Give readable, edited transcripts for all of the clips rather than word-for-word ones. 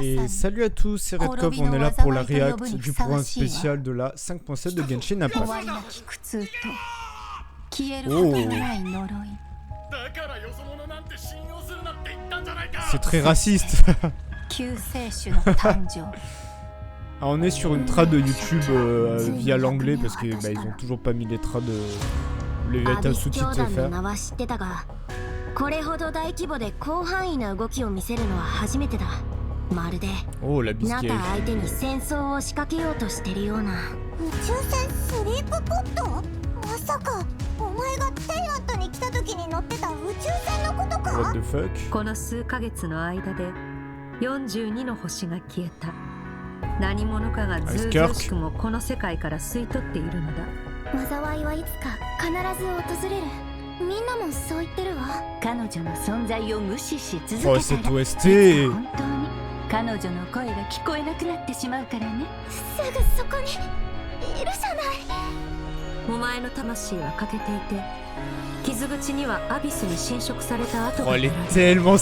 Et salut à tous, c'est RedKov, on est là pour la Réaction du programme spécial de la 5.7 de Genshin Impact. Oh. C'est très raciste. Ah, on est sur une trad de YouTube via l'anglais parce que ils ont toujours pas mis les trades, les véritables sous-titres à faire. Oh, la biscuit. What the fuck? この数ヶ月の間で42の星が消えた。何者かがずうずうしくもこの世界から吸い取っているのだ。災いはいつか必ず訪れる。みんなもそう言ってるわ。彼女の存在を無視し続けたら、本当に彼女の声が聞こえなくなってしまうからね。すぐそこにいるじゃない。お前の魂は欠けていて、傷口にはアビスに侵食された跡がある。アビスの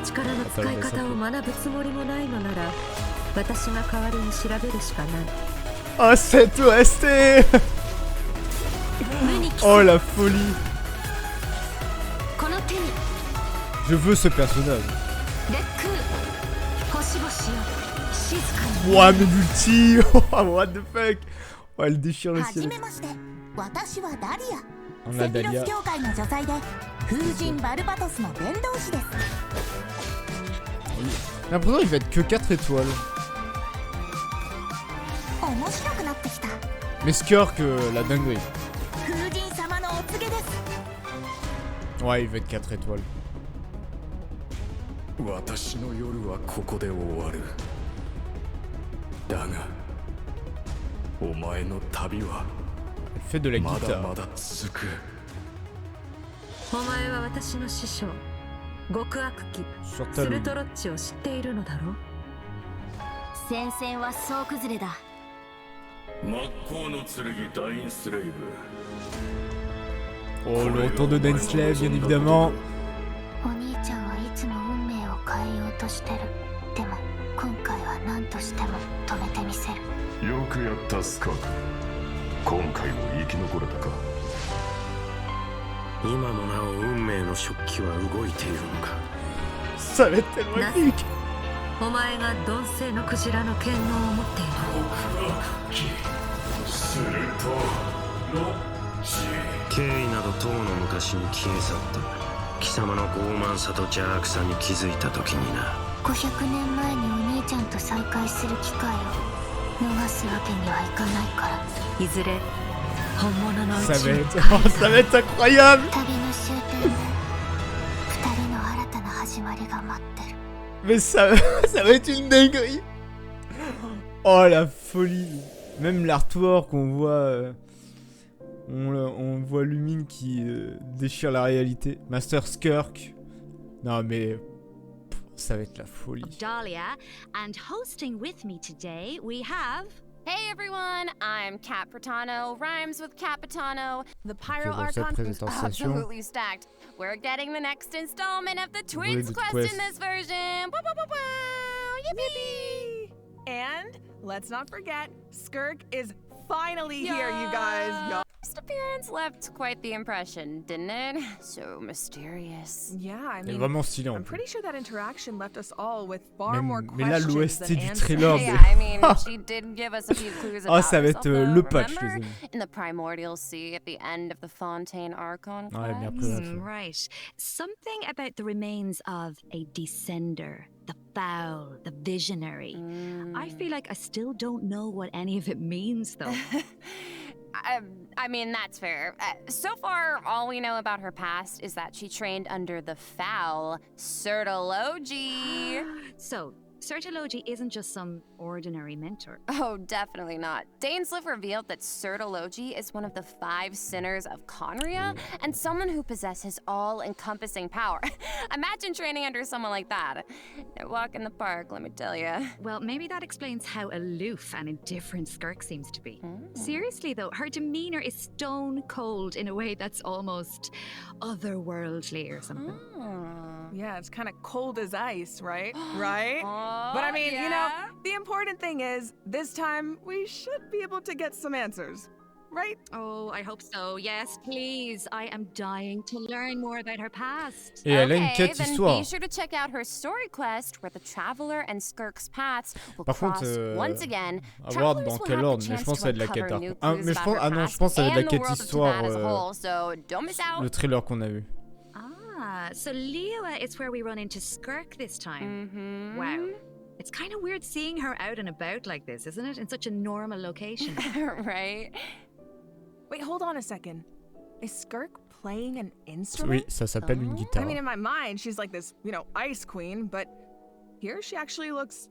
力の使い方を学ぶつもりもないのなら、私が代わりに調べるしかない。Ah, cette OST. Oh la folie. Je veux ce personnage. Ouah, mais l'ulti. What the fuck. Oh, elle déchire le ciel. On a Dahlia. J'ai l'impression qu'il va être que 4 étoiles. Mais Skirk, la dinguerie. Ouais, il va être 4 étoiles. Elle fait de la guitare. お前は私の師匠、極悪鬼スルトロッチを知っているのだろう。戦線は総崩れだ。真っ向の剣ダインスレイブ。 Oh, le retour de Dainsleif, bien évidemment. お兄ちゃんはいつも運命を変えようとしてる。でも今回は何としても止めてみせる。よくやったスカーク。今回も生き残れたか。今もなお運命の食器は動いているのか。Ça va être tellement épique. お前が鈍性のクジラの剣能を持っている。するとロッチ。経緯などとうの昔に消え去った。貴様の傲慢さと邪悪さに気づいた時にな。500年前にお兄ちゃんと再会する機会を逃すわけにはいかないから。いずれ本物のうちに帰る。Ça va être incroyable. 旅の終点で2人の新たな始まりが待ってる。Mais ça va être une dinguerie. Oh la folie. Même l'artwork, on voit on voit Lumine qui déchire la réalité. Master Skirk. Non mais ça va être la folie. Dahlia, and hosting with me today we have. Hey everyone, I'm Capitano, rhymes with Capitano. The Pyro Archon is absolutely stacked. We're getting the next installment of the Twins quest in this version. Wow, wow, wow, wow. Yippee! And let's not forget, Skirk is finally here, you guys. First appearance left quite the impression, didn't it? So mysterious. Yeah, I mean, vraiment stylé en I'm plus. pretty sure that interaction left us all with far more Mais là, questions l'OST than du answers. trailer. Yeah, I mean, she did give us a few clues about Ça va être le patch, les remember? amis. In the primordial sea at the end of the Fontaine Archon quest. Ouais, mais après, Right. Something about the remains of a descender. The foul, the visionary. I feel like I still don't know what any of it means, though. I mean, that's fair. So far, all we know about her past is that she trained under the foul Sertology. So, Sertology isn't just some ordinary mentor. Oh, definitely not. Dainsleif revealed that Sertology is one of the 5 sinners of Conria, and someone who possesses all-encompassing power. Imagine training under someone like that. No walk in the park, let me tell you. Well, maybe that explains how aloof and indifferent Skirk seems to be. Seriously though, her demeanor is stone cold in a way that's almost otherworldly or something. Yeah, it's kind of cold as ice, right? Right? But I mean, you know, the important thing is, this time we should be able to get some answers. Right? Oh, I hope so. Yes, please. I am dying to learn more about her past. Et elle a une quête then histoire. be sure to check out her story quest where the traveler and Skirk's paths will Par cross contre, once again. à voir dans quel ordre, mais je pense que c'est de la quête Archon. Ah, mais je pense, ah non, je pense que ça va être de la quête histoire, le trailer qu'on a vu. Ah, so Liyue is where we run into Skirk this time. Wow. It's kind of weird seeing her out and about like this, isn't it? In such a normal location. Right? Wait, hold on a second. Is Skirk playing an instrument? Oui, ça s'appelle une guitare. I mean, in my mind, she's like this, you know, ice queen, but here she actually looks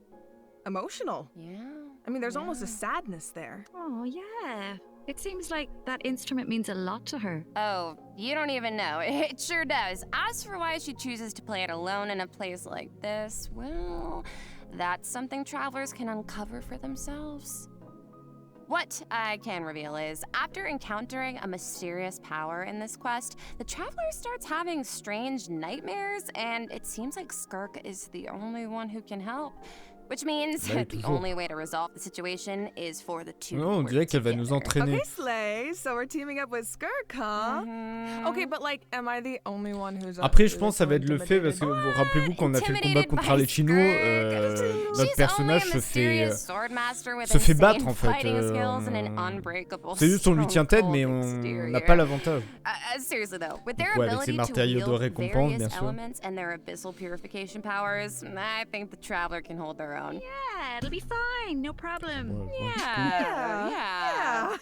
emotional. Yeah. I mean, there's almost a sadness there. Oh, yeah. It seems like that instrument means a lot to her. Oh, you don't even know. It sure does. As for why she chooses to play it alone in a place like this, well, that's something travelers can uncover for themselves. What I can reveal is, after encountering a mysterious power in this quest, the traveler starts having strange nightmares, and it seems like Skirk is the only one who can help. Which means the only way to resolve the situation is for the two. Non, on dirait qu'elle va nous entraîner. Okay, Slay, so we're teaming up with Skirk, huh? Okay, but like, am I the only one who's... Après, je pense que ça va être le fait, parce que vous rappelez-vous qu'on a fait le combat contre les Chinois, notre personnage se fait battre en fait. C'est juste on lui tient tête, mais on n'a pas l'avantage. Seriously though, with Du their coup, avec ses ability to matériaux de wield récompense, bien various sûr. elements and their abyssal purification powers, I think the traveler can hold their own. Yeah, it'll be fine. No problem. Yeah.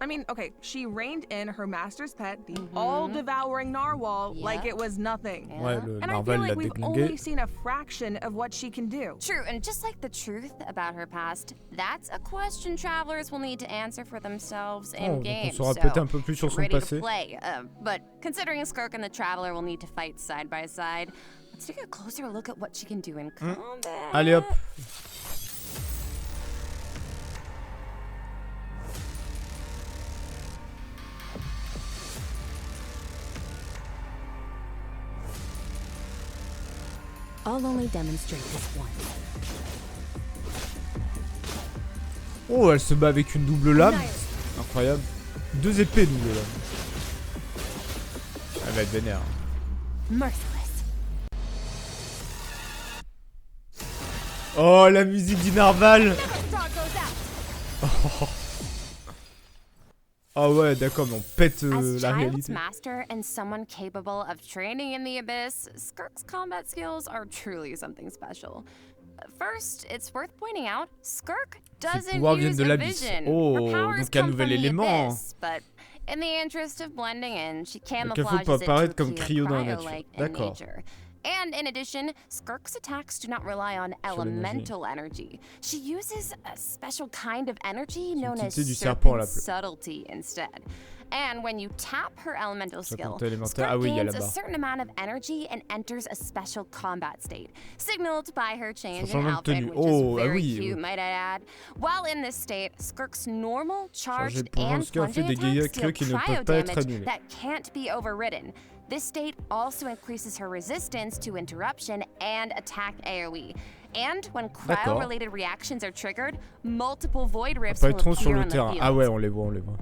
I mean, okay, she reined in her master's pet, the all-devouring narwhal, like it was nothing. Ouais, le And I narval feel l'a like we've only déglingué. seen a fraction of what she can do. True, and just like the truth about her past, that's a question travelers will need to answer for themselves in Oh, donc game. on saura So peut-être un peu plus sur get son ready to passé. play. But considering Skirk and the traveler will need to fight side by side, let's take a closer look at what she can do in combat. Allez hop. I'll only demonstrate this once. Oh, elle se bat avec une double lame. Incroyable. 2 épées double lame. Elle va être vénère. Merciless. Oh, la musique du narval. Oh. Ah ouais, d'accord, mais on pète As la child's réalité. master and someone capable of training in the abyss, Skirk's combat skills are truly something special. First, it's worth pointing out, Skirk doesn't pouvoirs viennent use de a l'abysse. vision. Oh, Her powers donc un come nouvel from the élément. abyss, but in the interest of blending in, she Quelquefois, camouflages peut it apparaître to comme appear cryo dans la nature. cryo-like in D'accord. nature. And in addition, Skirk's attacks do not rely on elemental energy. She uses a special kind of energy known as L'entité du serpent, serpent là. subtlety instead. And when you tap her elemental skill, Serpent élémentaire. Skirk Ah oui, il y a gains a là-bas. certain amount of energy and enters a special combat state, signaled by her change in changement de outfit, tenue. which Oh, is ah very oui, cute, oui. might I add. While in this state, Skirk's normal, charged, de pouvoir, and Skirk fait plunging des dégâts attacks deal creux qui ne cryo peuvent pas être damage annulés. that can't be overridden. This state also increases her resistance to interruption and attack AoE. And when cryo-related reactions are triggered, multiple void rifts will Apparaîtront sur appear le on the terrain. field. Ah ouais, on les voit, on les voit.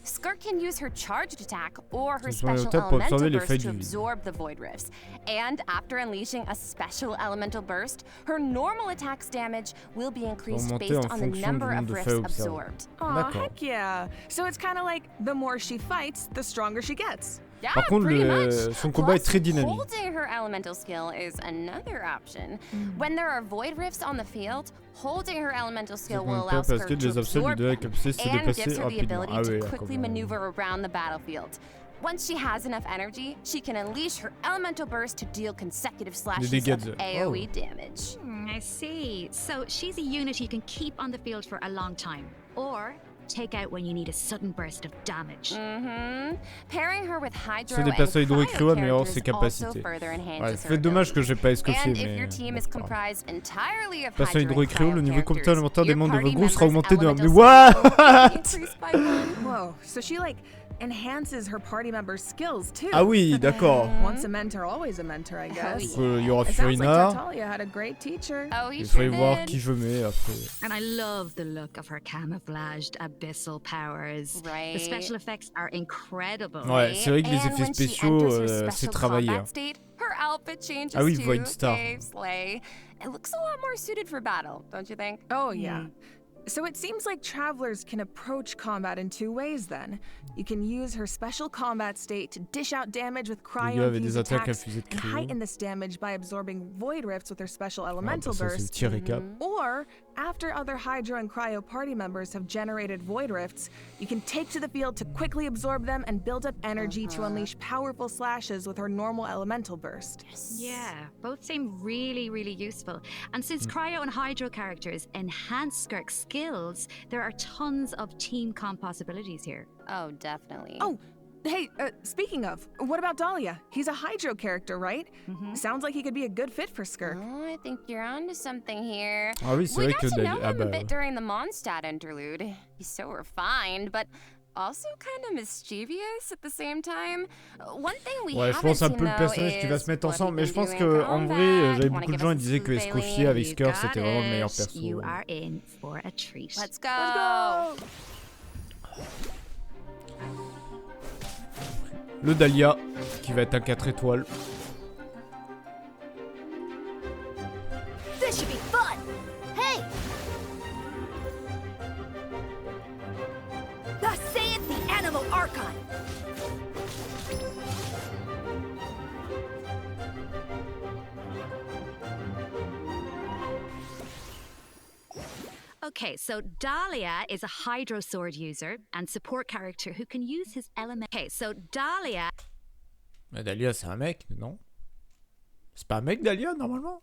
Skirk can use her charged attack or her Sur le special table pour elemental absorber les burst failles to du vide. absorb the void rifts. And after unleashing a special elemental burst, her normal attack's damage will be increased Augmenter based en on the fonction number du of nombre de rifts failles observées. absorbed. Aw, D'accord. heck yeah. So it's kind of like, the more she fights, the stronger she gets. Yeah, Par contre, pretty le- much. son combat est Plus, très dynamique. Holding her elemental skill is another option. When there are void rifts on the field, holding her elemental skill will allow Parce Skirk que to les absorbe, il absorb doit them, capter, se and gives déplacer her the rapidement. ability Ah to oui, quickly d'accord. maneuver around the battlefield. Once she has enough energy, she can unleash her elemental burst to deal consecutive slashes dégâts of de- AoE damage. I see. So she's a unit you can keep on the field for a long time. Or take out when you need a sudden burst of damage. Pairing her with hydro C'est des and persos hydro-cryo améliorent ses characters also capacités. further enhances Ouais, her fait dommage que j'ai pas abilities. escoffié, And if mais... your team is comprised entirely of Perso hydro and hydro-cryo, le niveau cryo compétent élémentaire des your membres de party votre groupe sera members' augmenté de 1. Mais elemental what? skills will be increased by 1. Whoa, so she like enhances her party members' skills too. Ah oui, d'accord. Once a mentor, always a mentor, I guess. Il y aura It sounds like Furina. Talia had a great teacher. Oh, he Il sure faut voir did. qui je mets après. And I love the look of her camouflaged abyssal powers. Right. The special effects are incredible. Ouais, c'est vrai que les And effets when she spéciaux, enters her c'est special travaillé. combat state, her outfit changes Ah oui, too. Void Star. Okay, slay. It looks a lot more suited for battle, don't you think? Oh, yeah. So it seems like travelers can approach combat in 2 ways then. You can use her special combat state to dish out damage with Les gars avaient des cryo-infused attaques à attacks fusée de and cryo. heighten this damage by absorbing void rifts with her special Ah, elemental bah, ça, c'est le burst. petit récap. Or, after other Hydro and Cryo party members have generated void rifts, you can take to the field to quickly absorb them and build up energy to unleash powerful slashes with her normal elemental burst. Yeah, both seem really, really useful. And since Cryo and Hydro characters enhance Skirk's skills, there are tons of team comp possibilities here. Oh, definitely. Oh, hey, speaking of, what about Dahlia? He's a Hydro character, right? Sounds like he could be a good fit for Skirk. Oh, I think you're onto something here. Ah oui, c'est We vrai got que to know Dahlia... Ah him a bah... bit during the Mondstadt interlude. He's so refined, but also kind of mischievous at the same time. One thing we Ouais, je haven't pense un seen, peu le though, personnage qui va is se mettre what ensemble, mais he's je been pense doing in que en vrai, combat. j'avais Wanna beaucoup de give gens us qui disaient some que smooth Escoffier sailing? avec You Skirk got c'était vraiment le meilleur it. perso. You are in for a treat. Let's go. Le Dahlia, qui va être un 4 étoiles. This should be fun! Hey! Thus saith the Animal Archon! Okay, so Dahlia is a Hydro Sword user and support character who can use his element. Okay, so Dahlia. Mais Dahlia, c'est un mec, non? C'est pas un mec, Dahlia, normalement?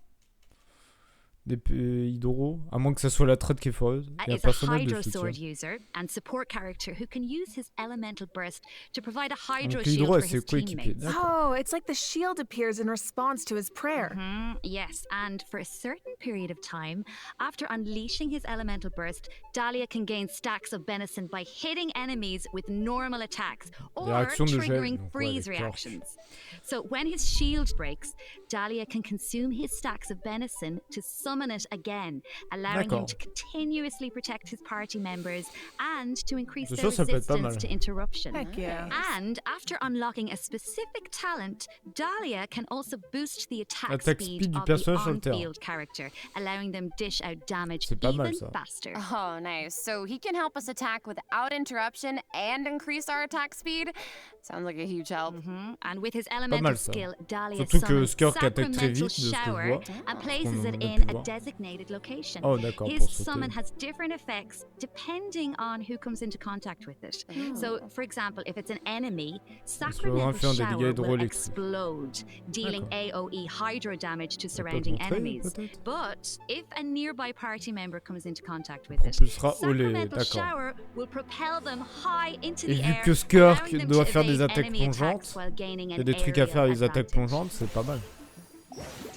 Des hydro, à moins que ça soit la traite qui est foreuse. Il y a un is a personnage de Hydro soutien. Sword user and support character who can use his elemental burst to provide a Hydro Donc shield hydro, for c'est his coéquipier. teammates. D'accord. Oh, it's like the shield appears in response to his prayer. Yes, and for a certain period of time, after unleashing his elemental burst, Dahlia can gain stacks of benison by hitting enemies with normal attacks or réactions de gel, triggering donc ouais, freeze les torches. reactions. So when his shield breaks, Dahlia can consume his stacks of benison to summon it again, allowing him D'accord. to continuously protect his party members and to increase C'est their sûr, ça peut être pas mal. resistance to interruption. Heck yeah. And after unlocking a specific talent, Dahlia can also boost the attack Attaque speed speed du of the personnage sur le terrain. on-field character, allowing them dish out damage C'est pas mal, even ça. faster. Oh, nice. So he can help us attack without interruption and increase our attack speed? Sounds like a huge help. And with his mal, elemental ça. skill, Dahlia Surtout que summons Skirk attaque très sacramental vite, de ce que je shower vois. and places qu'on it a in pu a voir. designated location. Oh, d'accord, His pour sauter. summon has different effects depending on who comes into contact with it. So, for example, if it's an enemy, sacramental faire des dégâts shower will hydrauliques. explode, dealing AOE hydro damage to peut surrounding montrer, enemies. peut-être. But if a nearby party member comes into contact with it, Propulsera olé, sacramental d'accord. shower will propel them high into Et the vu air, que Skirk allowing them doit to faire des evade attaques enemy attacks plongeantes, while gaining il y a an des trucs à faire avec les aerial attaques advantage. plongeantes, c'est pas mal.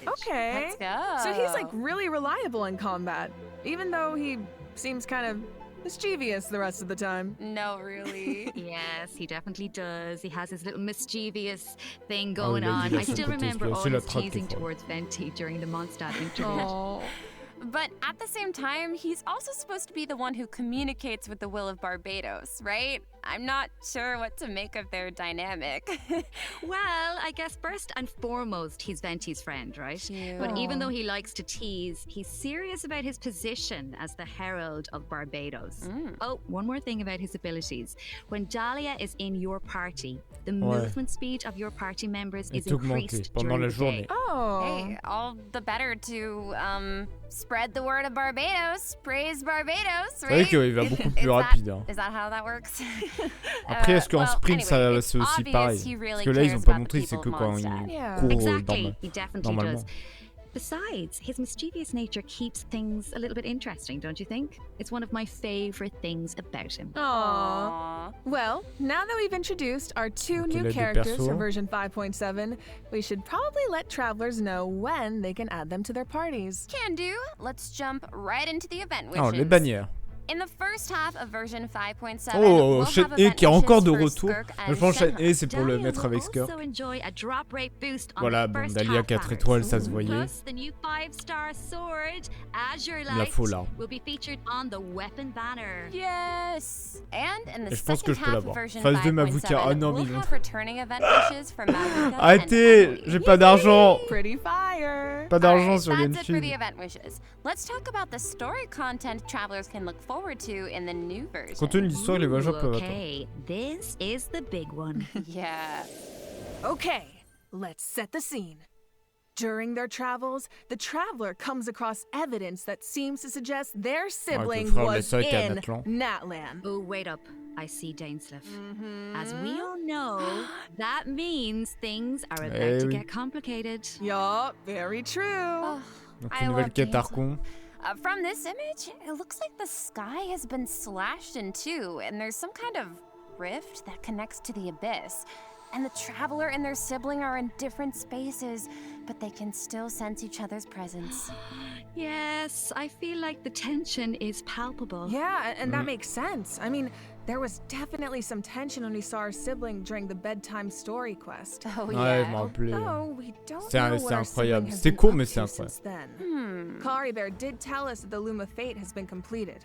Okay. Let's go. So he's like really reliable in combat, even though he seems kind of mischievous the rest of the time. No, really. Yes, he definitely does. He has his little mischievous thing Ah oui, going il a on. dit, il a I son still côté remember esprit. all C'est la his trappe qui est teasing folle. towards Venti during the Mondstadt interlude. Oh. But at the same time, he's also supposed to be the one who communicates with the will of Barbados, right? I'm not sure what to make of their dynamic. Well, I guess first and foremost, he's Venti's friend, right? But even though he likes to tease, he's serious about his position as the Herald of Barbados. Oh, one more thing about his abilities. When Dahlia is in your party, the movement speed of your party members is Est augmenté increased pendant during la the journée. day. Oh. Hey, all the better to spread the word of Barbados. Praise Barbados, C'est vrai right? qu'il va beaucoup plus Is that- rapide. Hein. Is that how that works? Après, est-ce qu'en well, sprint, ça anyway, c'est it's aussi obvious pareil? he really Parce que là, ils cares ont pas about the montré, c'est que people of quand Mondstadt. il Yeah. court Exactly, normal- he definitely normalement. does. Besides, his mischievous nature keeps things a little bit interesting, don't you think? It's one of my favorite things about him. Aww. Well, now that we've introduced our two new characters for version 5.7, we should probably let travelers know when they can add them to their parties. Can do. Let's jump right into the event wishes. Oh, les bannières. In the first half of version 5.7, Oh, we'll chaîne have E event qui est encore de wishes for retour. Skirk Je and pense chaîne Juin. E c'est pour le Dahlia mettre will avec Skirk. also enjoy a drop rate boost on Voilà, the bon, first Dahlia half 4 powers. étoiles, ça se voyait. Plus, the new 5-star sword, Azure La Light, faux là. will be featured on the weapon banner. Yes! And in the Et je pense que second je peux half of l'avoir. version Phase 2 m'avoue qu'il y a 5.7, un an, we'll mais have returning event wishes for Madoka and Arrêtez, Emily. j'ai pas d'argent. Pretty fire. Pas d'argent Alright, sur that's it for the Genshin. event wishes. Let's talk about the story content travelers can look forward to in the new version. Compte tenu de l'histoire, les voyageurs peuvent attendre. Okay, this is the big one. Yeah. Okay, let's set the scene. During their travels, the traveler comes across evidence that seems to suggest their sibling frère was Laissez était à in Natlan. Natlan. Oh, wait up. I see Dainsleif. As we all know, that means things are about Eh to oui. get complicated. Yup, very true. Donc I une nouvelle love quête Dainsleif. Archon. From this image, it looks like the sky has been slashed in two, and there's some kind of rift that connects to the abyss. And the traveler and their sibling are in different spaces, but they can still sense each other's presence. Yes, I feel like the tension is palpable. Yeah, and that makes sense. I mean, there was definitely some tension when we saw our sibling during the bedtime story quest. Oh, Ouais, je yeah. m'en rappelais. Oh, we don't C'est know what our incroyable. sibling has C'était been court, up mais to c'est since incroyable. then. Kari Bear did tell us that the Loom of Fate has been completed.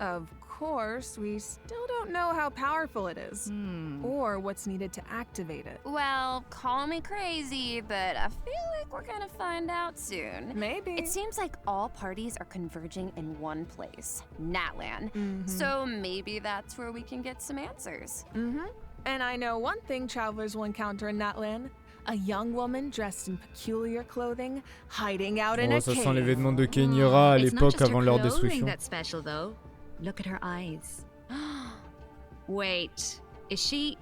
Of course, we still don't know how powerful it is, or what's needed to activate it. Well, call me crazy, but I feel like we're gonna find out soon. Maybe. It seems like all parties are converging in one place, Natlan. So maybe that's where we can get some answers. And I know one thing travelers will encounter in Natlan. A young woman dressed in peculiar clothing, hiding out in Oh, a ça cave. sent l'événement de Kenyera à It's not l'époque just her avant leur clothing destruction. that's special, though. Look at her eyes. Wait, is she...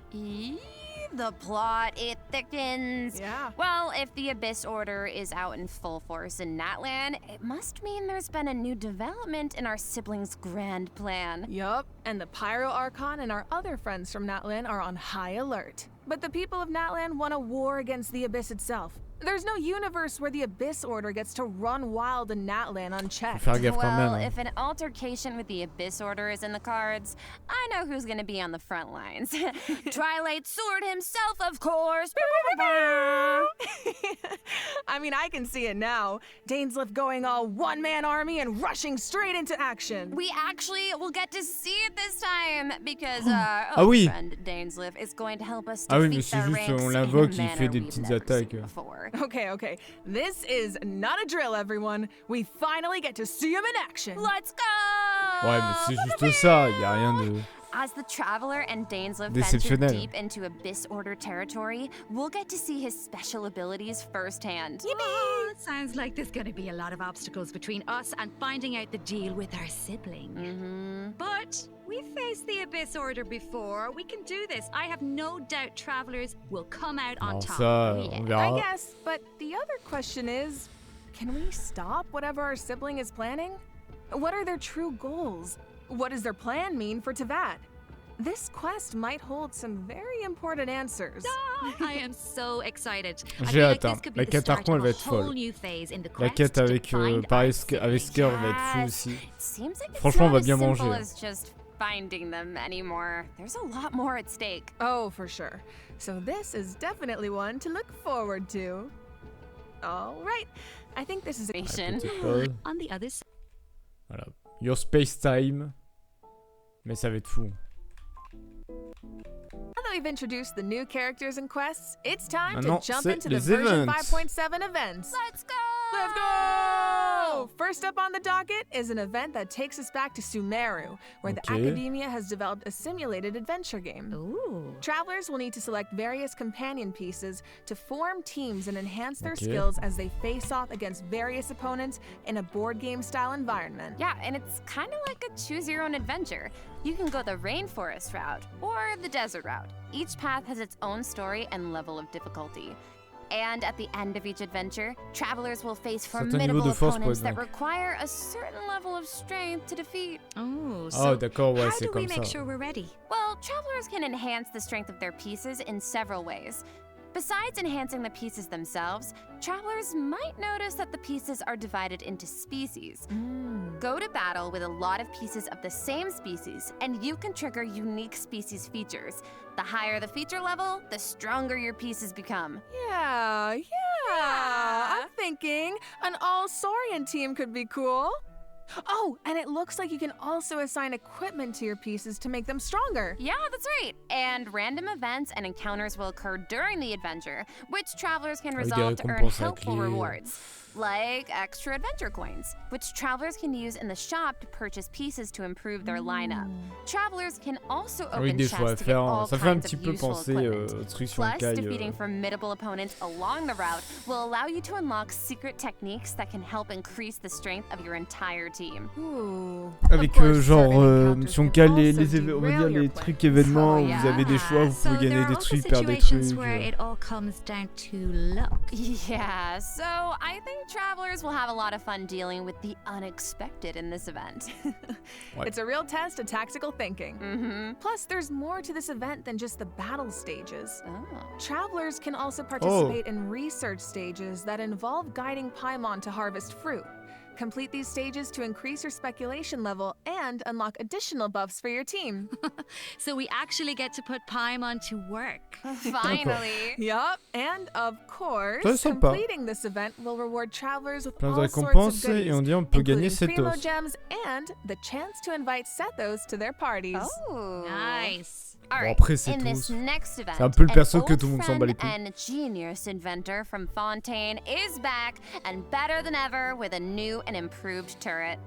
The plot, it thickens. Yeah. Well, if the Abyss Order is out in full force in Natlan, it must mean there's been a new development in our siblings' grand plan. Yup, and the Pyro Archon and our other friends from Natlan are on high alert. But the people of Natlan want a war against the Abyss itself. There's no universe where the Abyss Order gets to run wild in Natlan unchecked. Faut faire gaffe quand Well, même. hein. if an altercation with the Abyss Order is in the cards, I know who's gonna be on the front lines. Twilight Sword himself, of course. I mean, I can see it now. Dainsleif going all one-man army and rushing straight into action. We actually will get to see it this time because our Ah oui. friend Dainsleif is going to help us Ah oui, defeat mais c'est their juste, ranks on in l'invoque, a il fait manner des we've petites never seen attaques. before. Okay. This is not a drill, everyone. We finally get to see him in action. Let's go! Ouais, mais c'est juste ça, y a rien de... As the Traveler and Dainsleif venture Déceptionnel. deep into Abyss Order territory, we'll get to see his special abilities firsthand. Oh, sounds like there's gonna be a lot of obstacles between us and finding out the deal with our sibling. But we've faced the Abyss Order before. We can do this. I have no doubt travelers will come out on Alors top. ça, on I verra. guess, but the other question is, can we stop whatever our sibling is planning? What are their true goals? What does their plan mean for Tavad? This quest might hold some very important answers. I am so excited. I J'ai feel like hâte, this hein. could be La the quête start Archon, elle of va a être whole folle. new phase in the La quest quête to avec, find pareil, our avec sibling. Skirk va être fou Yes. aussi. It seems like it's Franchement, on not va bien as simple manger. as just finding them anymore. There's a lot more at stake. Oh, for sure. So this is definitely one to look forward to. All right. I think this is Nation. Petite pause. On the other side. Voilà. Your space time. Mais ça va être fou. Now that we've introduced the new characters and quests, it's time Maintenant, to jump c'est into the les version events. 5.7 events. Let's go! Let's go! First up on the docket is an event that takes us back to Sumeru, where the Okay. Academia has developed a simulated adventure game. Ooh. Travelers will need to select various companion pieces to form teams and enhance their Okay. skills as they face off against various opponents in a board game style environment. Yeah, and it's kind of like a choose your own adventure. You can go the rainforest route or the desert route. Each path has its own story and level of difficulty. And at the end of each adventure, travelers will face Certain niveau formidable de force opponents pour that être require a certain level of strength to defeat. Oh, Ah, so d'accord, ouais, how c'est do we comme make ça. sure we're ready? Well, travelers can enhance the strength of their pieces in several ways. Besides enhancing the pieces themselves, travelers might notice that the pieces are divided into species. Go to battle with a lot of pieces of the same species, and you can trigger unique species features. The higher the feature level, the stronger your pieces become. Yeah. I'm thinking an all-Saurian team could be cool. Oh, and it looks like you can also assign equipment to your pieces to make them stronger. Yeah, that's right. And random events and encounters will occur during the adventure, which travelers can resolve to earn récompenses à helpful clé. rewards, like extra adventure coins, which travelers can use in the shop to purchase pieces to improve their lineup. Travelers can also Ah oui, open des fois, chests to get all ça fait un kinds petit of peu useful penser equipment. au truc sur Plus, Kai. defeating formidable opponents along the route will allow you to unlock secret techniques that can help increase the strength of your entire team. Ooh. Avec Of course, genre, certain encounters si on can cale also on va dire derail les your trucs plans. événements, Oh, où vous avez des choix, vous So pouvez there gagner are des also trucs, perdre des situations trucs. where it all comes down to luck. Yeah, so I think travelers will have a lot of fun dealing with the unexpected in this event. It's a real test of tactical thinking. Mm-hmm. Plus, there's more to this event than just the battle stages. Oh. Travelers can also participate in research stages that involve guiding Paimon to harvest fruit. Complete these stages to increase your speculation level and unlock additional buffs for your team. So we actually get to put Paimon to work. Finally. Yup, and of course, Ça, c'est sympa. completing this event will reward travelers with Plein de all sorts of récompenses goodies, et on dit on peut gagner including primo Setos. gems and the chance to invite Sethos to their parties. Oh. Nice. All Bon, right. après, c'est In this tous. next event, C'est un peu le perso an que old tout le monde s'en bat les friend couilles. and genius inventor from Fontaine is back and better than ever with a new and improved turret.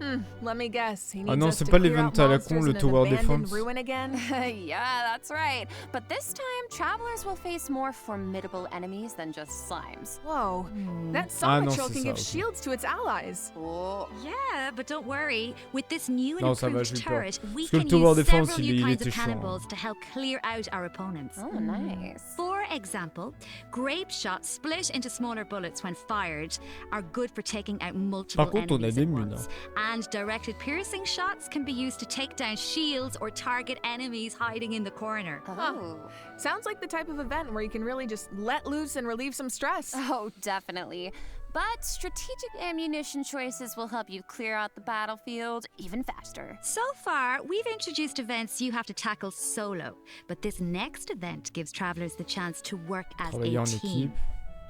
Let me guess. He needs Ah non, us c'est to pas clear l'event out à la monsters con, le in an Tower abandoned Defense. ruin again. Yeah, that's right. But this time, travelers will face more formidable enemies than just slimes. Whoa, that Ah non, Sonic c'est can ça, give ok. shields to its allies. Oh. Yeah, but don't worry. With this new and Non, ça va, improved j'ai eu peur. turret, we Parce que le can Tower use Defense, several il new kinds était of chiant. cannonballs to help clear out our opponents. Oh, nice. For example, grape shots split into smaller bullets when fired are good for taking out multiple Par contre, on a enemies des at munes, once. And directed piercing shots can be used to take down shields or target enemies hiding in the corner. Oh. Sounds like the type of event where you can really just let loose and relieve some stress. Oh, definitely. But strategic ammunition choices will help you clear out the battlefield even faster. So far, we've introduced events you have to tackle solo, but this next event gives travelers the chance to work as Travailler a en team. équipe.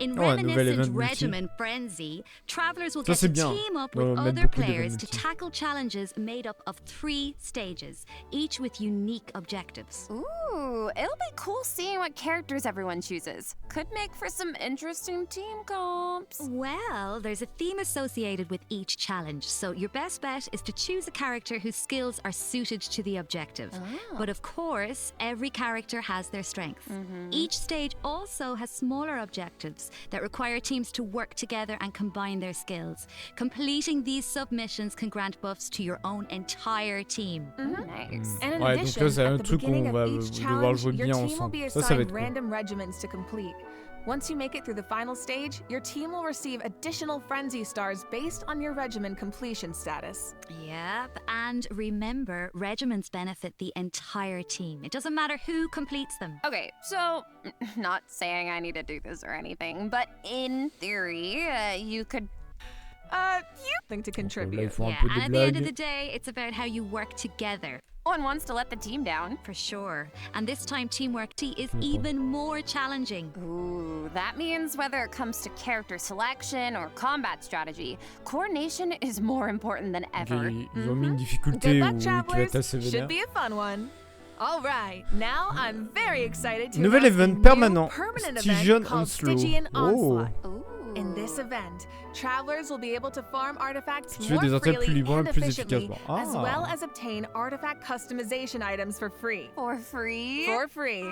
In Oh, un nouvel Reminiscent event multi. Regimen Frenzy, travelers will Ça, get c'est to bien. team up On with va mettre other beaucoup players d'événements to multi. tackle challenges made up of 3 stages, each with unique objectives. Ooh, it'll be cool seeing what characters everyone chooses. Could make for some interesting team comps. Well, there's a theme associated with each challenge, so your best bet is to choose a character whose skills are suited to the objective. But of course, every character has their strengths. Each stage also has smaller objectives that require teams to work together and combine their skills. Completing these submissions can grant buffs to your own entire team. Nice. And in Ouais, donc addition, là, c'est un at the truc où beginning on va of each devoir challenge, jouer your bien team will ensemble. be Ça va assigned être cool. random regiments to complete. Once you make it through the final stage, your team will receive additional frenzy stars based on your regimen completion status. Yep, and remember, regiments benefit the entire team. It doesn't matter who completes them. Okay, so, not saying I need to do this or anything, but in theory, you could. You think to Là, ils contribute. font un Yeah, peu and de at the end of the blagues. day, it's about how you work together. One wants to let the team down. For sure. And this time, teamwork is even more challenging. Ooh, that means whether it comes to character selection or combat strategy, coordination is more important than Donc, ever. ils ont mis une Good difficulté luck, où qui va travelers. être assez Should vénère. be a fun one. All right, now I'm very excited to Nouvel announce a event new permanent, permanent Stygian event called Onslaught. Stygian Oh. Onslaught. Ooh. In this event, travelers will be able to farm artifacts Tuer more des artefacts plus freely librement and et plus efficiently, efficacement. as Ah. well as obtain artifact customization items for free. For free? For free.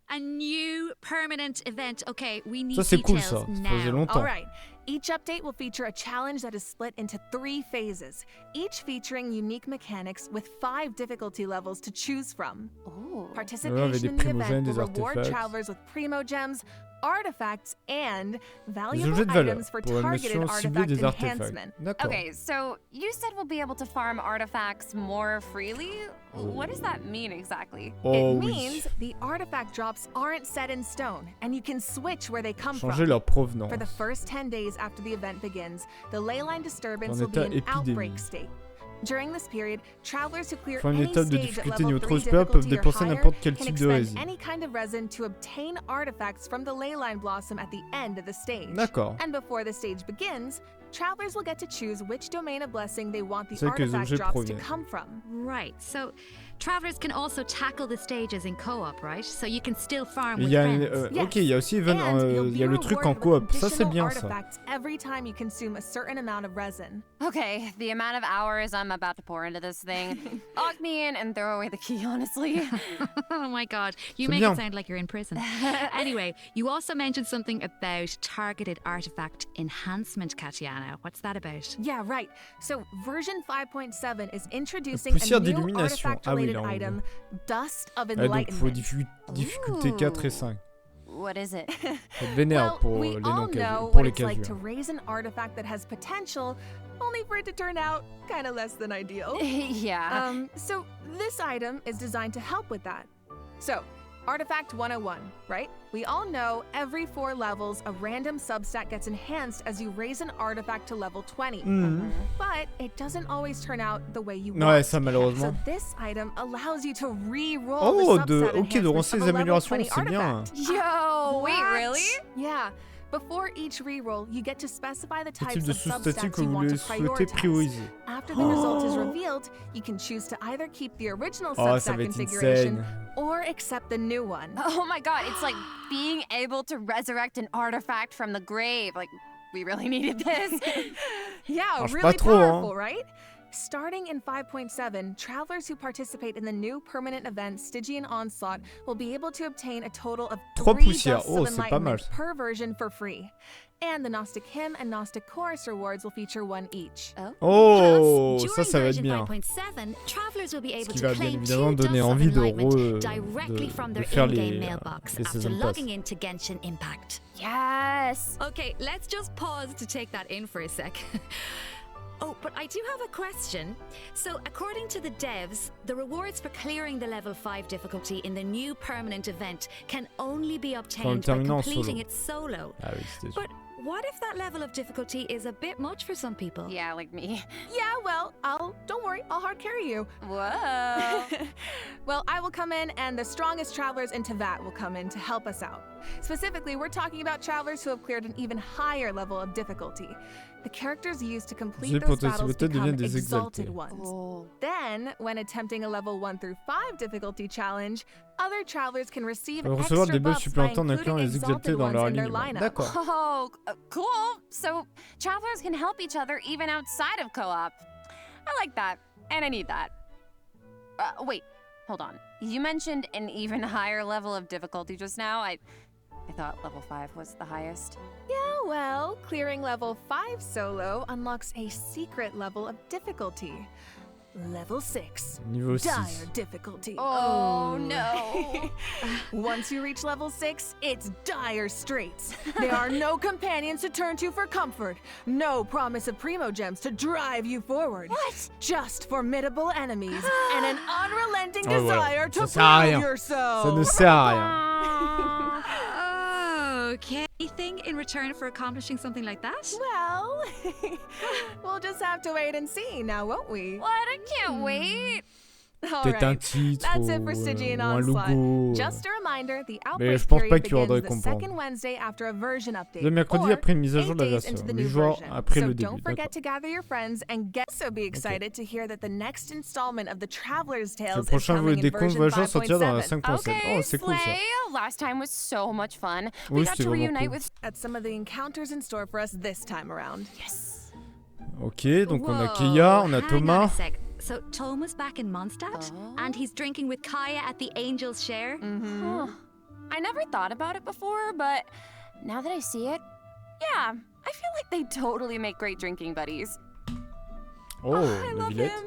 A new permanent event. Okay, we need Ça, c'est cool, details ça. Ça faisait now. longtemps. All right. Each update will feature a challenge that is split into 3 phases, each featuring unique mechanics with 5 difficulty levels to choose from. Ooh. Participation des in the primogènes, event des will reward artefacts. travelers with primo gems, artifacts and Des valuable objets de valeur items for pour la targeted mission cibler artifact des artefacts. enhancement. D'accord. Okay, so you said we'll be able to farm artifacts more freely? What does that mean exactly? Oh It oui. means the artifact drops aren't set in stone, and you can switch where they come Changer from. leur provenance. For the first 10 days after the event begins, the ley line disturbance En will be état in épidémie. outbreak state. During this period, travelers who clear Enfin, une any étape de stage at difficulté level niveau 3 trop supérieur peuvent difficulty or dépenser higher n'importe quel can type de expend résine. any kind of resin to obtain artifacts from the ley line blossom at the end of the stage. D'accord. And before the stage begins, travelers will get to choose which domain of blessing they want the C'est que les artifact objets drops to proviennent. come from. Right, so travelers can also tackle the stages in co-op, right? So you can still farm Il with y a, friends. Yes. ok, il y a aussi And you'll il y a be le truc en rewarded with coop. Ça c'est additional bien ça. artifacts every time you consume a certain amount of resin. Okay, the amount of hours I'm about to pour into this thing. Lock me in and throw away the key, honestly. Oh my god, you C'est make bien. it sound like you're in prison. Anyway, you also mentioned something about targeted artifact enhancement, Katiana. What's that about? Yeah, right. So version 5.7 is introducing poussière a new d'illumination. Ah oui, artifact-related là, on le item, Dust of Ah, donc pour Enlightenment. difficulté 4 et 5. What is it? Faut être vénère Well, pour we les all non know casuels. what Pour les it's like to casuals. raise an artifact that has potential, only for it to turn out kind of less than ideal. Yeah. So this item is designed to help with that. So, Artifact 101, right? We all know every 4 levels, a random substat gets enhanced as you raise an artifact to level 20. But it doesn't always turn out the way you Ouais, want. ça malheureusement. So this item allows you to re-roll Oh, the substat ok, de enhancement lancer of les a level améliorations, 20 c'est bien. artifact. Yo, wait, What? really? Yeah. Before each reroll, you get to specify the Quel types type de of sous-statut substats que you vous want to souhaitez prioritize. prioriser. After the result is revealed, you can choose to either keep the original Oh, ça substat va être configuration insane. or accept the new one. Oh my god, it's like being able to resurrect an artifact from the grave. Like, we really needed this. Yeah, Marche really pas trop, hein. powerful, right? Starting in 5.7, travelers who participate in the new permanent event Stygian Onslaught will be able to obtain a total of 3 poussières. Dusts Oh, of c'est pas mal. Enlightenment per version for free. And the Gnostic Hymn and Gnostic Chorus rewards will feature 1 each. Oh, Plus, ça va être during bien. version 5.7, travelers will be Ce able qui to va bien claim évidemment 2 donner Dusts of envie de Enlightenment directly from their faire in-game les mailbox after season pass. logging into Genshin Impact. Yes. Okay, let's just pause to take that in for a sec. Oh, but I do have a question. So, according to the devs, the rewards for clearing the level 5 difficulty in the new permanent event can only be obtained by terminant en completing solo. it solo. Ah oui, c'était sûr. But what if that level of difficulty is a bit much for some people? Yeah, like me. Yeah, well, don't worry, I'll hard carry you. Whoa. Well, I will come in and the strongest travelers in Tevat will come in to help us out. Specifically, we're talking about travelers who have cleared an even higher level of difficulty. The characters used to complete Les those battles potentialités become deviennent des exalted exaltés. ones. Then, when attempting a level 1 through 5 difficulty challenge, other travelers can receive Peuvent extra recevoir des buffs buffs by supplémentaires en incluant including les exaltés exalted dans ones leur in their alignement. lineup. D'accord. Oh, cool. So travelers can help each other even outside of co-op. I like that, and I need that. Wait, hold on. You mentioned an even higher level of difficulty just now. I thought level 5 was the highest. Yeah, well, clearing level 5 solo unlocks a secret level of difficulty. Level 6. Niveau 6. Dire difficulty. Oh no. Once you reach level 6, it's dire straits. There are no companions to turn to for comfort. No promise of primo gems to drive you forward. What? Just formidable enemies and an unrelenting Ah, voilà. desire to Ça sert à prove rien. yourself. Ça ne sert à rien. Okay. Anything in return for accomplishing something like that? Well, we'll just have to wait and see now, won't we? What? I can't wait. Peut-être un titre That's it ou for Stygian ou un Onslaught. logo. Just a reminder, the Mais outbreak je pense pas period qu'il y aura de begins the récompense. second Wednesday after a version update. Le mercredi or après une mise à jour 8 de la days version. into the 8 new jours version. après So le don't début. forget D'accord. to gather your friends and get so be excited to hear that the next installment of the Traveler's Le Tales is prochain coming volet in des contes version voyageurs sortira dans la 5.7. 5.7. Okay, Oh, c'est cool ça. Slay. Last time was so much fun. Oui, We got c'était to vraiment reunite cool. with. At some of the encounters in store for us this time around. Yes. Ok, donc on a Whoa, Keia, on a hang on Thomas. a sec. So Thomas back in Mondstadt, and he's drinking with Kaya at the Angel's Share. Huh. I never thought about it before, but now that I see it, yeah, I feel like they totally make great drinking buddies. Oh, I le love Villette. him.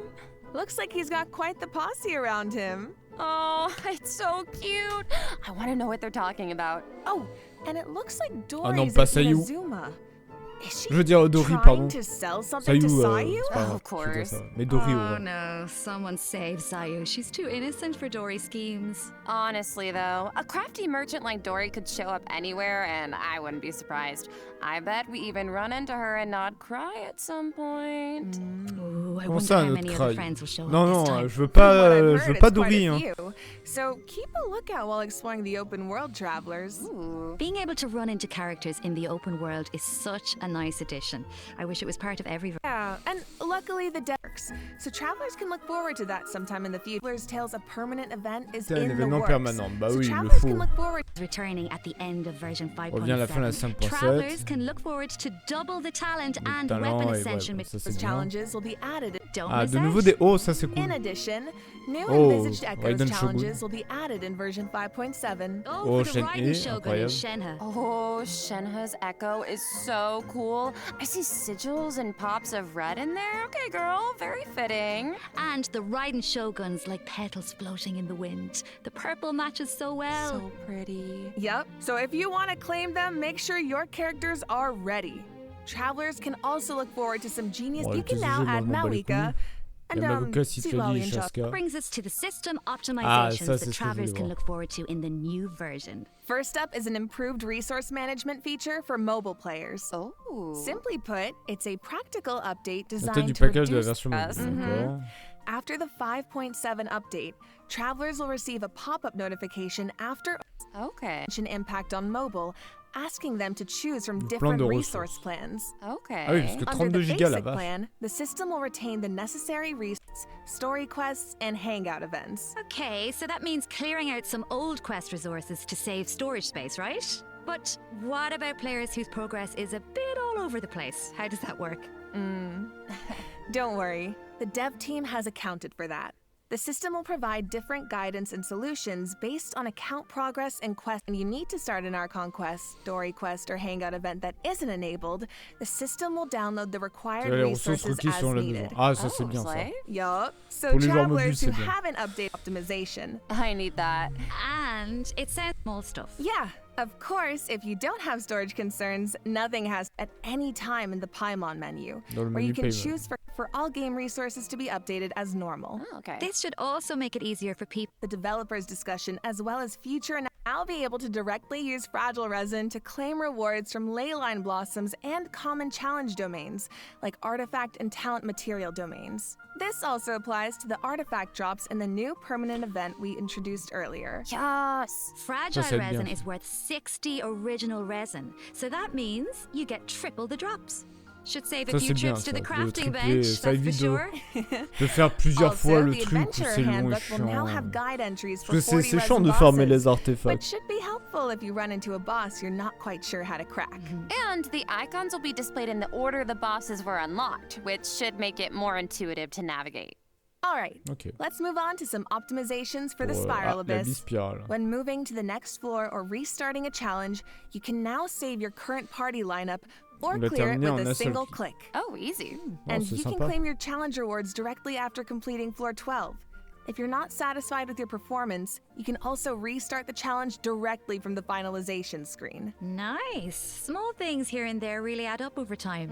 Looks like he's got quite the posse around him. Oh, it's so cute. I want to know what they're talking about. Oh, And it looks like Ah non, Dory's pas in Sayu. Inazuma. Is she Je veux dire Dory, trying pardon. to sell something to Sayu, Sayu? c'est pas grave, Of je veux dire course. ça. Mais Dory, Oh ouais. no, someone save Sayu. She's too innocent for Dory's schemes. Honestly, though, a crafty merchant like Dory could show up anywhere, and I wouldn't be surprised. I bet we even run into her in Nod Krai at some point. Ooh, I Comment wonder ça, how Nod many Krai? other friends will show Non, up this non, time. je veux From what I've pas, heard, je veux it's pas quite Dory, a hein. few. So keep a lookout while exploring the open world, travelers. Ooh. Being able to run into characters in the open world is such a nice addition. I wish it was part of every. Yeah, and luckily the dev works, so travelers can look forward to that sometime in the future. Travelers Tales, a permanent event, is C'est un in the événement works. permanent. Bah So oui, il le travelers faut. can look forward. Returning at the end of version 5.7. On revient à la fin de la 5.7. Travelers can look forward to double the talent and talent, weapon et ascension. ouais, ça c'est Those bien. challenges will be added. Don't Ah, miss de out. nouveau des hauts, ça c'est In cool. addition, new Oh, envisaged Echoes Raiden challenges Shogun. will be added in version 5.7. Oh, Oh, for the Raiden Shen-He, Shogun and incroyable. Shenhe. Oh, Shenhe's echo is so cool. I see sigils and pops of red in there. Okay, girl, very fitting. And the Raiden Shoguns like petals floating in the wind. The purple matches so well. So pretty. Yep, so if you want to claim them, make sure your characters are ready. Travelers can also look forward to some genius. Bon, You le can TCG, now moi, add je m'en bats les Mawika. couilles. Il And y a Mavuka, see Ciclali Wally et and Chuck. Shaska. Brings us to the system Ah, optimizations ça, c'est that ce que je travelers voulais can voir. look forward to in the new version. First up is an improved resource management feature for mobile players. Oh. Simply put, it's a practical update La tête designed du to package de la reduce version mobile. stress. D'accord. After the 5.7 update, travelers will receive a pop-up notification after Okay. Genshin Impact on mobile, asking them to choose from Le plan different de resource ressources. plans. Okay. Ah oui, parce que Under 32 the gigas, la basic vache. plan, the system will retain the necessary resources, story quests, and hangout events. Okay, so that means clearing out some old quest resources to save storage space, right? But what about players whose progress is a bit all over the place? How does that work? Don't worry, the dev team has accounted for that. The system will provide different guidance and solutions based on account progress and quests. And you need to start an Archon quest, story quest, or hangout event that isn't enabled, the system will download the required Les ressources resources requises as selon la needed. besoin. Ah, ça c'est Oh, bien ça. slay. Yup. So Pour les joueurs travelers mobiles, who c'est bien. haven't updated optimization. I need that. And it sounds small stuff. Yeah, of course, if you don't have storage concerns, nothing has at any time in the Paimon menu, Dans le where you menu can paiement. choose for all game resources to be updated as normal. Oh, okay. This should also make it easier for people. The developers' discussion, as well as future, and I'll be able to directly use fragile resin to claim rewards from leyline blossoms and common challenge domains, like artifact and talent material domains. This also applies to the artifact drops in the new permanent event we introduced earlier. Yes. Fragile c'est resin bien. is worth 60 original resin, so that means you get triple the drops. Should save a Ça few c'est bien trips ça. to the De crafting tripler, bench, ça that's for évite sure. de faire plusieurs fois Also, le the truc où adventure c'est long et handbook will now chiant. have guide entries for Parce que 40 c'est chiant resin de farmer bosses, les artefacts. which should be helpful if you run into a boss you're not quite sure how to crack. And the icons will be displayed in the order the bosses were unlocked, which should make it more intuitive to navigate. All right, Ok. let's move on to some optimizations for the Pour, Spiral la Abyss. bispirale. When moving to the next floor or restarting a challenge, you can now save your current party lineup or On l'a clear it terminé en with un a seul single clic. click. Oh, easy. Oh, And c'est you can sympa. claim your challenge rewards directly after completing floor 12. If you're not satisfied with your performance, you can also restart the challenge directly from the finalization screen. Nice. Small things here and there really add up over time.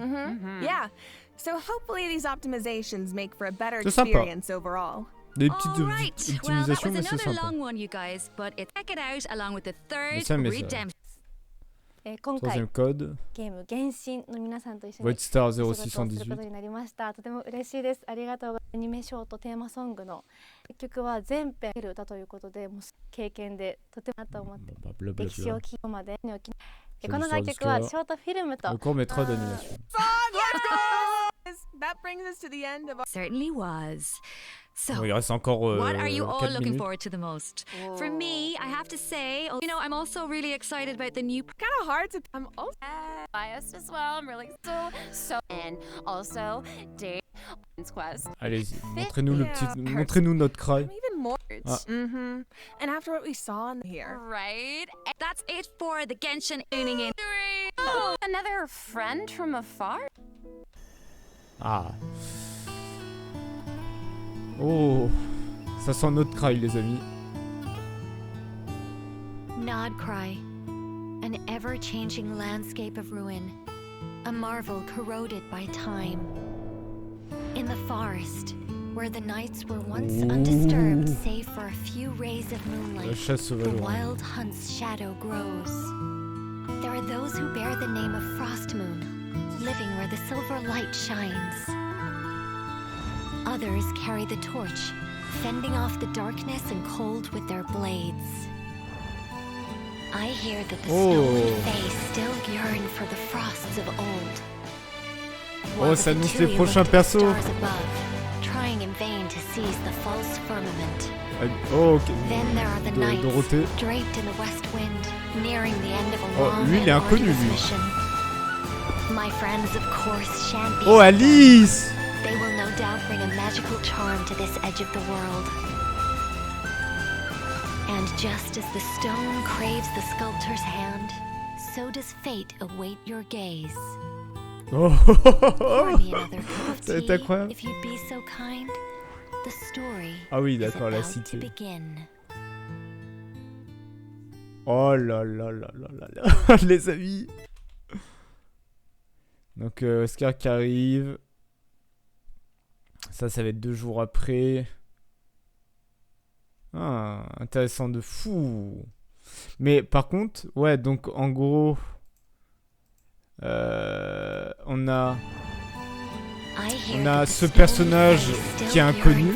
Yeah, so hopefully these optimizations make for a better C'est sympa. experience overall. Des petites All right. Well, that optimisations, was mais c'est another sympa. long one, you guys, but check it out along with the third ça, mais ça- redemption. 今回 Troisième code. ゲーム原神の皆さんと一緒 Void に Star お仕事をすること 0618. になりました。とても嬉しいです。ありがとうございます。アニメショートテーマソングの曲は全編見る歌ということで、もう経験でとてもなと思ってBlablabla. 歴史を聞くまでに置きC'est この l'histoire 楽 du 曲は Skirk. ショートフィルムと Le court métrage d'animation. That brings us to the end of our Certainly was. So, Bon, il reste encore what are you all 4 looking minutes. forward to the most? For me, I have to say, you know, I'm also really excited about the new kind of hard to. I'm also Biased as well. I'm really so. And also, Dane's quest. Allez-y, montrez-nous le Yeah. petit, montrez-nous Nod Krai. even more. Ah. Mm-hmm. And after what we saw in here. Right? That's it for the Genshin tuning in. Oh, another friend from afar? Ah. Oh, ça sent Nod Krai, les amis. Nod Krai. an ever-changing landscape of ruin, a marvel corroded by time. In the forest, where the nights were once undisturbed save for a few rays of moonlight, the wild hunt's shadow grows. There are those who bear the name of Frost Moon, living where the silver light shines. Others carry the torch, fending off the darkness and cold with their blades. I hear that the stolen fae still yearn for the frosts of old. Oh, ça annonce les prochains persos. Trying in vain to seize the false firmament. Oh, ok. Then there are the knights Dorothée. draped in the west wind, nearing the end of a Oh, long lui, il est and inconnu, arduous lui. mission. My friends, of course, shan't be. Oh, Alice! They will no doubt bring a magical charm to this edge of the world. And just as the stone craves the sculptor's hand, so does fate await your gaze. Oh, Pour me another cup of c'est tea, incroyable. if you'd be so kind. The story Ah oui, is d'accord, la about to cité. begin. Oh là là là là là là, les amis. Donc, Skirk qui arrive. Ça va être 2 jours après. Ah, intéressant de fou. Mais par contre, ouais, donc en gros, on a ce personnage qui est inconnu.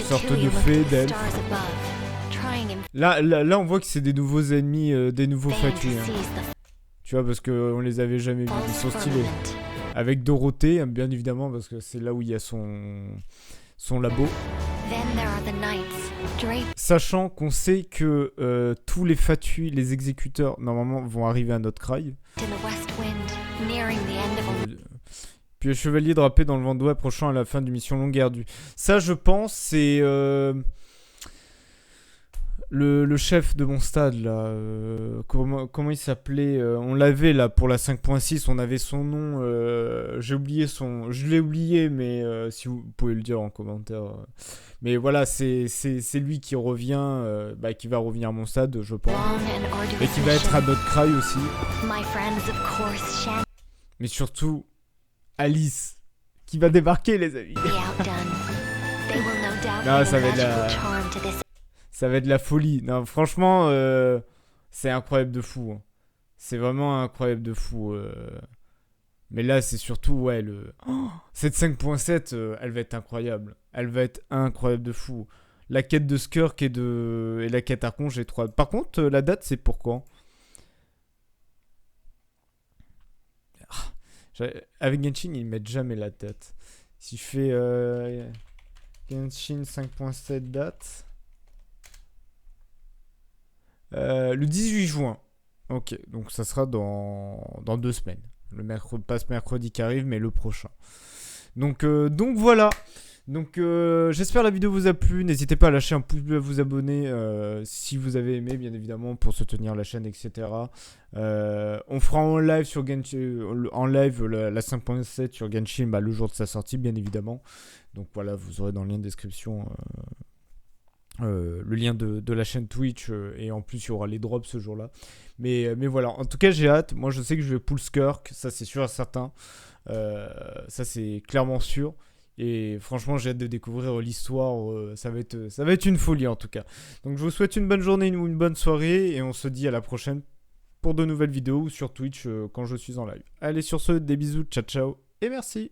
Sorte de fée d'elle. Là, on voit que c'est des nouveaux ennemis, des nouveaux fatui. Hein. Tu vois, parce qu'on les avait jamais vus. Ils sont stylés. Avec Dorothée, bien évidemment, parce que c'est là où il y a son labo. Sachant qu'on sait que tous les fatui, les exécuteurs, normalement, vont arriver à Nod Krai. Puis le chevalier drapé dans le vent d'eau approchant à la fin d'une mission longue et ardue. Ça, je pense, c'est le chef de mon stade, là. Comment il s'appelait on l'avait, là, pour la 5.6. On avait son nom. J'ai oublié son... Je l'ai oublié, mais si vous pouvez le dire en commentaire. Mais voilà, c'est lui qui revient, qui va revenir à mon stade, je pense. Et qui va être à Nod Krai aussi. Mais surtout... Alice, qui va débarquer, les amis. Non, ça va être la folie. Non, franchement, c'est incroyable de fou. Hein. C'est vraiment incroyable de fou. Mais là, c'est surtout, ouais, cette 5.7, elle va être incroyable. Elle va être incroyable de fou. La quête de Skirk et la quête Archon, j'ai 3. Par contre, la date, c'est pour quand ? Avec Genshin, ils mettent jamais la date. Si je fais Genshin 5.7 date. Le 18 juin. Ok, donc ça sera dans 2 semaines. Pas ce mercredi qui arrive, mais le prochain. Donc voilà. Donc j'espère la vidéo vous a plu. N'hésitez pas à lâcher un pouce bleu, à vous abonner si vous avez aimé, bien évidemment, pour soutenir la chaîne, etc. On fera en live sur Genshin, la 5.7 sur Genshin, le jour de sa sortie, bien évidemment. Donc voilà, vous aurez dans le lien de description le lien de la chaîne Twitch et en plus il y aura les drops ce jour-là. Mais voilà, en tout cas j'ai hâte. Moi je sais que je vais pull Skirk, ça c'est sûr et certain. Ça c'est clairement sûr. Et franchement, j'ai hâte de découvrir l'histoire. Ça va être une folie en tout cas. Donc, je vous souhaite une bonne journée ou une bonne soirée. Et on se dit à la prochaine pour de nouvelles vidéos ou sur Twitch quand je suis en live. Allez, sur ce, des bisous, ciao, ciao et merci.